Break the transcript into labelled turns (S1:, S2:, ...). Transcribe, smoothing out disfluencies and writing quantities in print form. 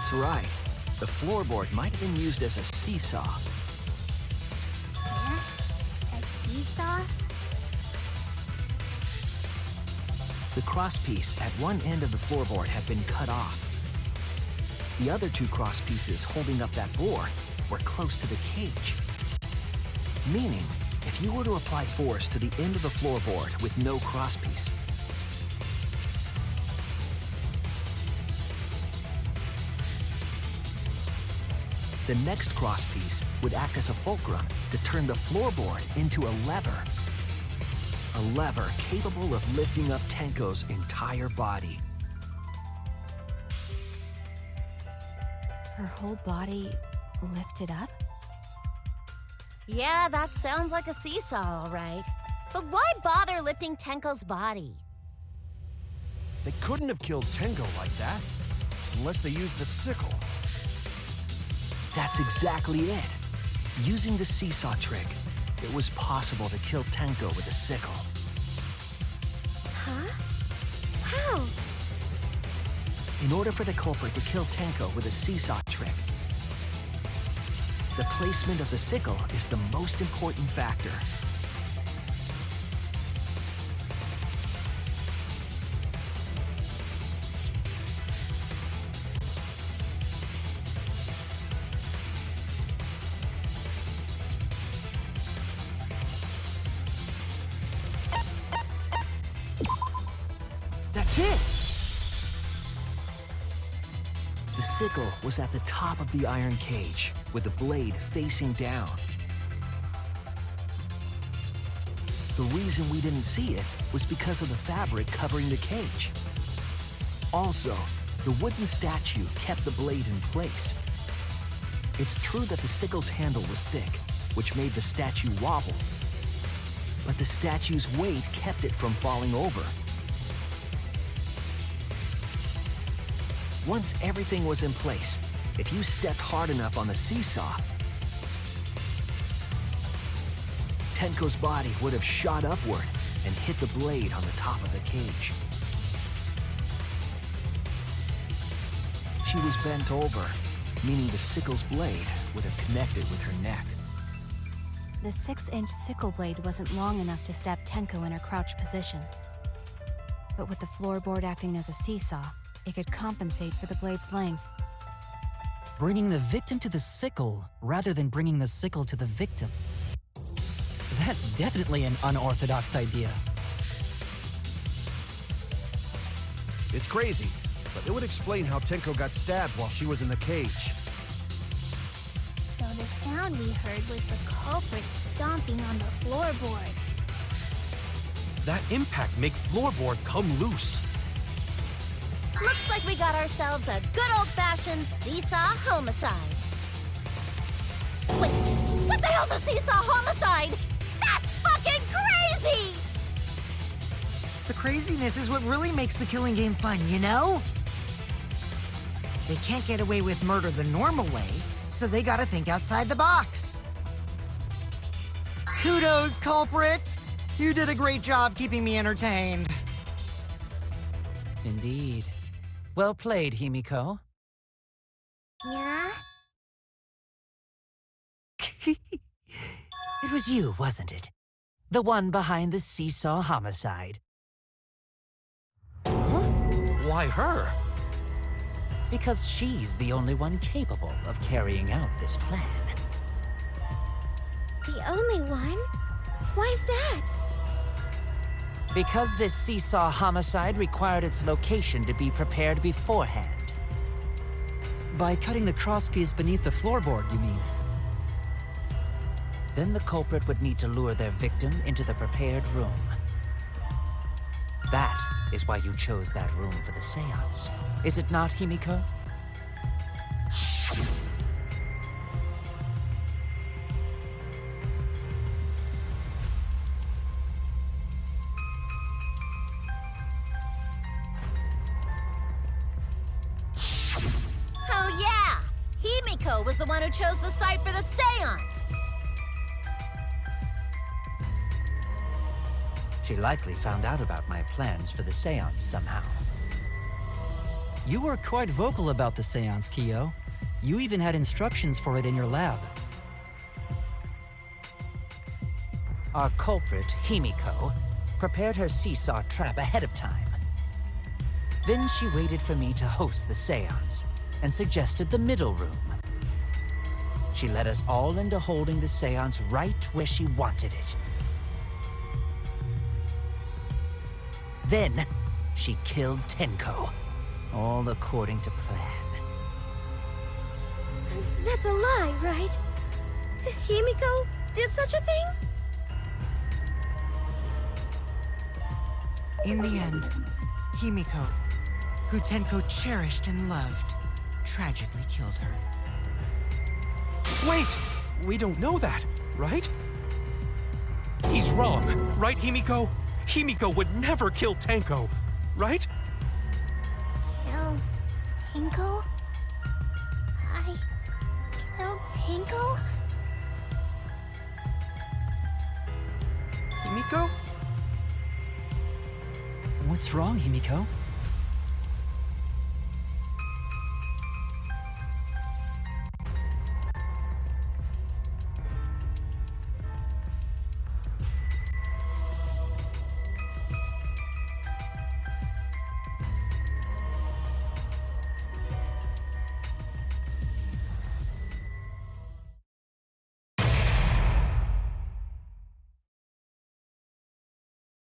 S1: That's right. The floorboard might have been used as a seesaw.
S2: Huh? A seesaw?
S1: The crosspiece at one end of the floorboard had been cut off. The other two crosspieces holding up that board were close to the cage. Meaning, if you were to apply force to the end of the floorboard with no crosspiece, the next crosspiece would act as a fulcrum to turn the floorboard into a lever. A lever capable of lifting up Tenko's entire body.
S3: Her whole body lifted up?
S2: Yeah, that sounds like a seesaw, all right. But why bother lifting Tenko's body?
S4: They couldn't have killed Tenko like that, unless they used the sickle.
S1: That's exactly it. Using the seesaw trick, it was possible to kill Tenko with a sickle.
S2: Huh? How?
S1: In order for the culprit to kill Tenko with a seesaw trick, the placement of the sickle is the most important factor. That's it! The sickle was at the top of the iron cage, with the blade facing down. The reason we didn't see it was because of the fabric covering the cage. Also, the wooden statue kept the blade in place. It's true that the sickle's handle was thick, which made the statue wobble. But the statue's weight kept it from falling over. Once everything was in place, if you stepped hard enough on the seesaw, Tenko's body would have shot upward and hit the blade on the top of the cage. She was bent over, meaning the sickle's blade would have connected with her neck.
S3: The 6-inch sickle blade wasn't long enough to stab Tenko in her crouched position. But with the floorboard acting as a seesaw, it could compensate for the blade's length.
S5: Bringing the victim to the sickle rather than bringing the sickle to the victim. That's definitely an unorthodox idea.
S4: It's crazy, but it would explain how Tenko got stabbed while she was in the cage.
S2: So the sound we heard was the culprit stomping on the floorboard.
S6: That impact make floorboard come loose.
S2: Looks like we got ourselves a good old-fashioned seesaw homicide. Wait, what the hell's a seesaw homicide? That's fucking crazy!
S7: The craziness is what really makes the killing game fun, you know? They can't get away with murder the normal way, so they gotta think outside the box. Kudos, culprit! You did a great job keeping me entertained.
S5: Indeed. Well played, Himiko.
S2: Yeah?
S5: It was you, wasn't it? The one behind the seesaw homicide.
S6: Why her?
S5: Because she's the only one capable of carrying out this plan.
S2: The only one? Why's that?
S5: Because this seesaw homicide required its location to be prepared beforehand.
S8: By cutting the crosspiece beneath the floorboard, you mean?
S5: Then the culprit would need to lure their victim into the prepared room. That is why you chose that room for the seance. Is it not, Himiko?
S2: Oh yeah! Himiko was the one who chose the site for the seance!
S5: She likely found out about my plans for the seance somehow. You were quite vocal about the seance, Kyo. You even had instructions for it in your lab.
S9: Our culprit, Himiko, prepared her seesaw trap ahead of time. Then she waited for me to host the seance and suggested the middle room. She led us all into holding the seance right where she wanted it. Then, she killed Tenko, all according to plan.
S10: That's a lie, right? Himiko did such a thing?
S7: In the end, Himiko, who Tenko cherished and loved, tragically killed her.
S6: Wait! We don't know that, right? He's wrong, right, Himiko? Himiko would never kill Tenko, right?
S2: Kill Tenko? I killed Tenko?
S6: Himiko?
S5: What's wrong, Himiko?